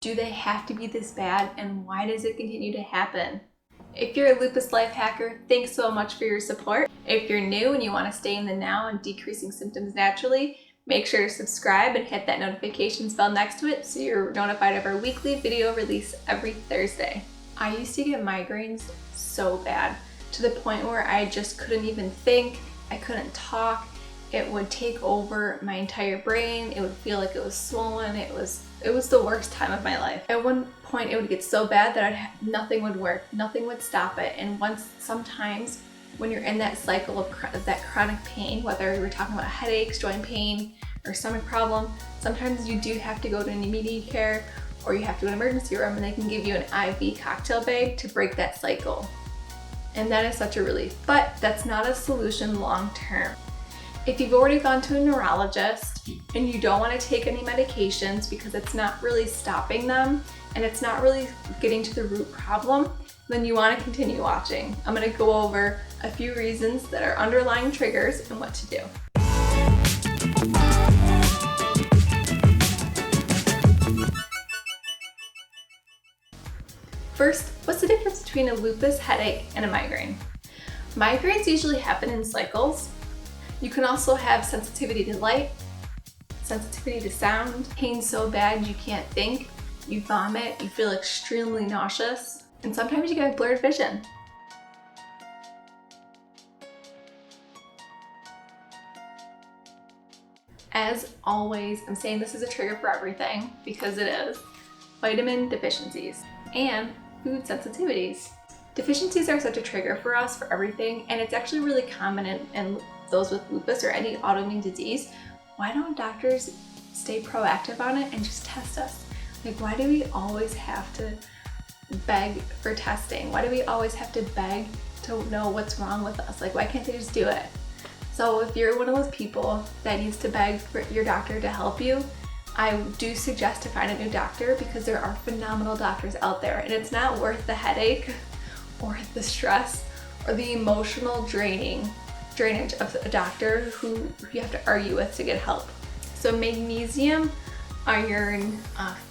Do they have to be this bad, and why does it continue to happen? If you're a lupus life hacker, thanks so much for your support. If you're new and you want to stay in the now and decreasing symptoms naturally, make sure to subscribe and hit that notifications bell next to it so you're notified of our weekly video release every Thursday. I used to get migraines so bad, to the point where I just couldn't even think, I couldn't talk. It would take over my entire brain. It would feel like it was swollen. It was the worst time of my life. At one point it would get so bad that nothing would work, nothing would stop it. And sometimes when you're in that cycle of that chronic pain, whether we're talking about headaches, joint pain, or stomach problem, sometimes you do have to go to an immediate care, or you have to go to an emergency room and they can give you an IV cocktail bag to break that cycle. And that is such a relief, but that's not a solution long term. If you've already gone to a neurologist and you don't want to take any medications because it's not really stopping them and it's not really getting to the root problem, then you want to continue watching. I'm going to go over a few reasons that are underlying triggers and what to do. First, what's the difference between a lupus headache and a migraine? Migraines usually happen in cycles. You can also have sensitivity to light, sensitivity to sound, pain so bad you can't think, you vomit, you feel extremely nauseous, and sometimes you get blurred vision. As always, I'm saying this is a trigger for everything, because it is. Vitamin deficiencies and food sensitivities. Deficiencies are such a trigger for us for everything, and it's actually really common in those with lupus or any autoimmune disease. Why don't doctors stay proactive on it and just test us? Like, why do we always have to beg for testing? Why do we always have to beg to know what's wrong with us? Like, why can't they just do it? So if you're one of those people that needs to beg for your doctor to help you, I do suggest to find a new doctor, because there are phenomenal doctors out there, and it's not worth the headache or the stress or the emotional drainage of a doctor who you have to argue with to get help. So magnesium, iron,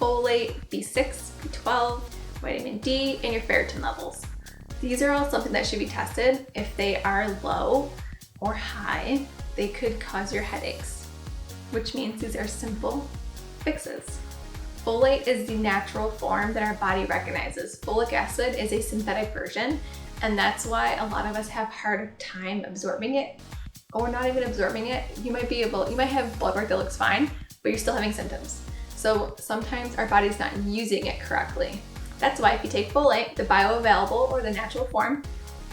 folate, B6, B12, vitamin D, and your ferritin levels. These are all something that should be tested. If they are low or high, they could cause your headaches, which means these are simple fixes. Folate is the natural form that our body recognizes. Folic acid is a synthetic version, and that's why a lot of us have a harder time absorbing it, or not even absorbing it. You might have blood work that looks fine, but you're still having symptoms. So sometimes our body's not using it correctly. That's why if you take folate, the bioavailable or the natural form,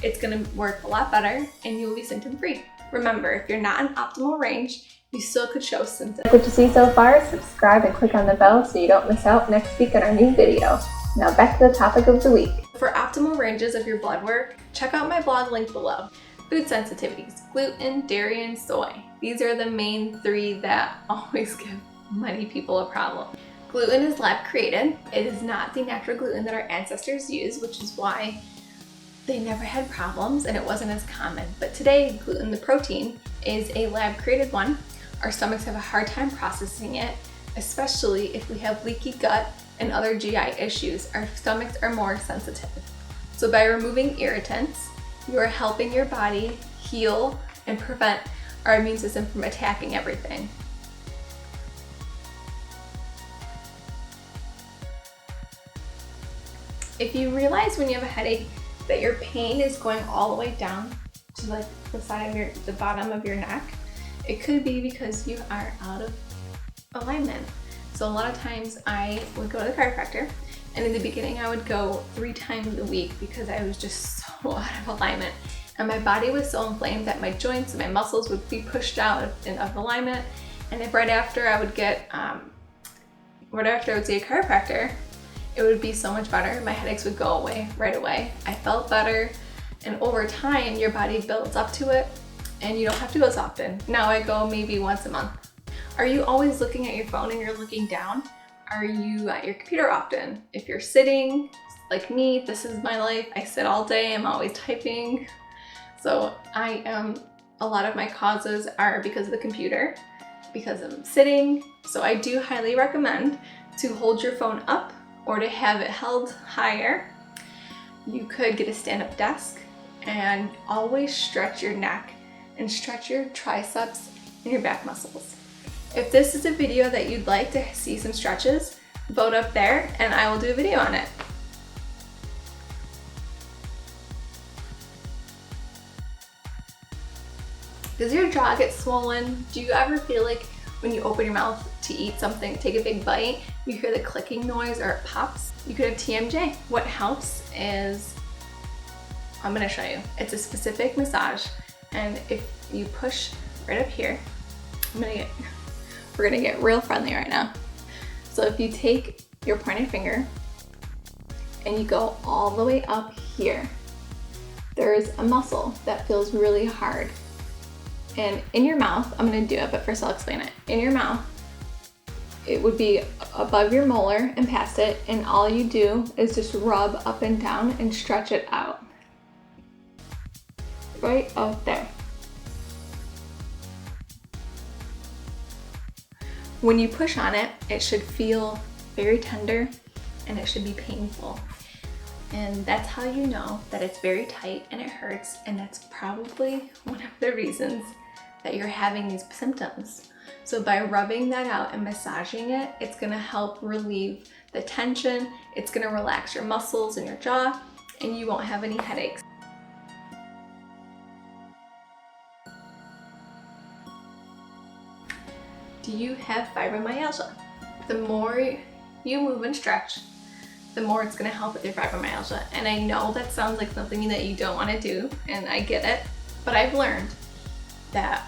it's gonna work a lot better and you will be symptom free. Remember, if you're not in optimal range, you still could show symptoms. Like what you see so far, subscribe and click on the bell so you don't miss out next week on our new video. Now back to the topic of the week. For optimal ranges of your blood work, check out my blog link below. Food sensitivities, gluten, dairy, and soy. These are the main three that always give many people a problem. Gluten is lab created. It is not the natural gluten that our ancestors used, which is why they never had problems and it wasn't as common. But today, gluten, the protein, is a lab created one. Our stomachs have a hard time processing it, especially if we have leaky gut and other GI issues. Our stomachs are more sensitive. So by removing irritants, you are helping your body heal and prevent our immune system from attacking everything. If you realize when you have a headache that your pain is going all the way down to like the side of the bottom of your neck, it could be because you are out of alignment. So a lot of times I would go to the chiropractor, and in the beginning I would go 3 times a week because I was just so out of alignment. And my body was so inflamed that my joints and my muscles would be pushed out of alignment. And if right after I would see a chiropractor, it would be so much better. My headaches would go away right away. I felt better, and over time your body builds up to it and you don't have to go as often. Now I go maybe once a month. Are you always looking at your phone and you're looking down? Are you at your computer often? If you're sitting, like me, this is my life. I sit all day, I'm always typing. So a lot of my causes are because of the computer, because I'm sitting. So I do highly recommend to hold your phone up or to have it held higher, you could get a stand-up desk and always stretch your neck and stretch your triceps and your back muscles. If this is a video that you'd like to see some stretches, vote up there and I will do a video on it. Does your jaw get swollen? Do you ever feel like when you open your mouth to eat something, take a big bite, you hear the clicking noise or it pops? You could have TMJ. What helps is, I'm gonna show you. It's a specific massage, and if you push right up here, we're gonna get real friendly right now. So if you take your pointed finger and you go all the way up here, there's a muscle that feels really hard. And in your mouth, I'm gonna do it, but first I'll explain it. In your mouth, it would be above your molar and past it, and all you do is just rub up and down and stretch it out. Right out there. When you push on it, it should feel very tender and it should be painful. And that's how you know that it's very tight and it hurts, and that's probably one of the reasons that you're having these symptoms. So by rubbing that out and massaging it, it's gonna help relieve the tension, it's gonna relax your muscles in your jaw, and you won't have any headaches. Do you have fibromyalgia? The more you move and stretch, the more it's gonna help with your fibromyalgia. And I know that sounds like something that you don't wanna do, and I get it, but I've learned that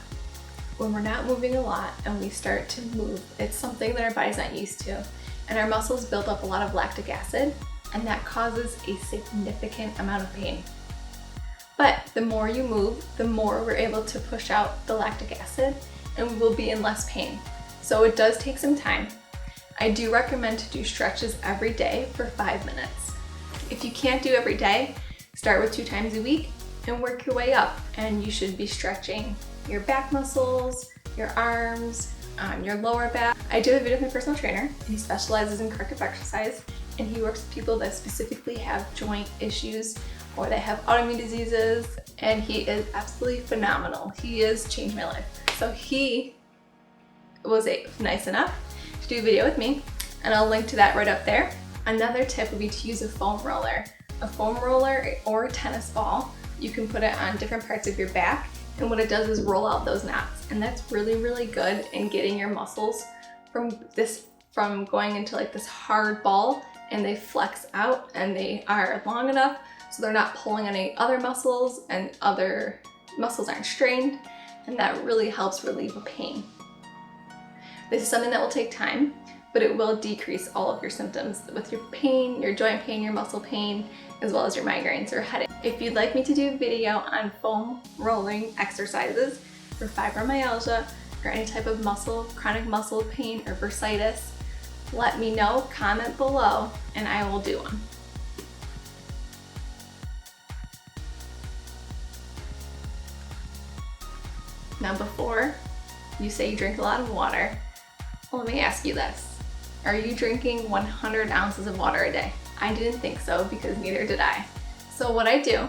when we're not moving a lot and we start to move, it's something that our body's not used to. And our muscles build up a lot of lactic acid, and that causes a significant amount of pain. But the more you move, the more we're able to push out the lactic acid, and we will be in less pain. So it does take some time. I do recommend to do stretches every day for 5 minutes. If you can't do every day, start with 2 times a week and work your way up, and you should be stretching your back muscles, your arms, your lower back. I do a video with my personal trainer, and he specializes in corrective exercise, and he works with people that specifically have joint issues or that have autoimmune diseases, and he is absolutely phenomenal. He has changed my life. So he was nice enough to do a video with me, and I'll link to that right up there. Another tip would be to use a foam roller. A foam roller or a tennis ball, you can put it on different parts of your back, and what it does is roll out those knots, and that's really, really good in getting your muscles from going into like this hard ball, and they flex out and they are long enough so they're not pulling any other muscles and other muscles aren't strained, and that really helps relieve the pain. This is something that will take time, but it will decrease all of your symptoms with your pain, your joint pain, your muscle pain, as well as your migraines or headache. If you'd like me to do a video on foam rolling exercises for fibromyalgia or any type of chronic muscle pain or bursitis, let me know, comment below, and I will do one. Now before you say you drink a lot of water, let me ask you this. Are you drinking 100 ounces of water a day? I didn't think so, because neither did I. So what I do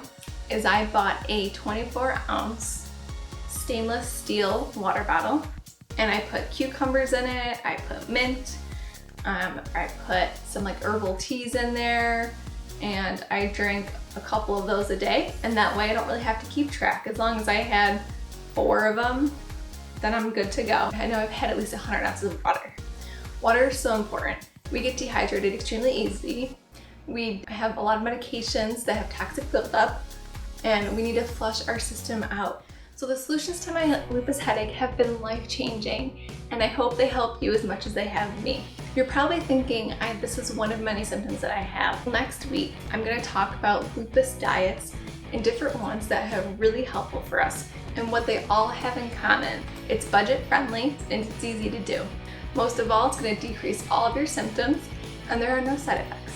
is I bought a 24-ounce stainless steel water bottle, and I put cucumbers in it, I put mint, I put some like herbal teas in there, and I drink a couple of those a day, and that way I don't really have to keep track. As long as I had 4 of them, then I'm good to go. I know I've had at least 100 ounces of water. Water is so important. We get dehydrated extremely easy. We have a lot of medications that have toxic buildup, and we need to flush our system out. So the solutions to my lupus headache have been life-changing, and I hope they help you as much as they have me. You're probably thinking, this is one of many symptoms that I have. Next week, I'm gonna talk about lupus diets and different ones that have really helpful for us, and what they all have in common. It's budget friendly and it's easy to do. Most of all, it's going to decrease all of your symptoms, and there are no side effects.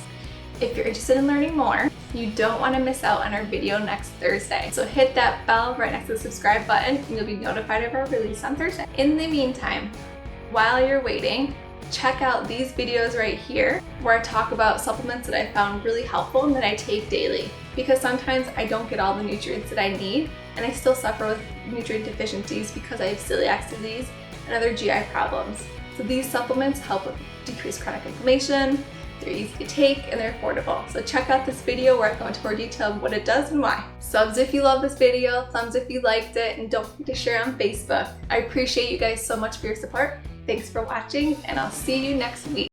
If you're interested in learning more, you don't want to miss out on our video next Thursday. So hit that bell right next to the subscribe button and you'll be notified of our release on Thursday. In the meantime, while you're waiting, check out these videos right here where I talk about supplements that I found really helpful and that I take daily. Because sometimes I don't get all the nutrients that I need and I still suffer with nutrient deficiencies because I have celiac disease and other GI problems. So these supplements help with decreased chronic inflammation, they're easy to take, and they're affordable. So check out this video where I go into more detail of what it does and why. Subs if you love this video, thumbs if you liked it, and don't forget to share on Facebook. I appreciate you guys so much for your support. Thanks for watching, and I'll see you next week.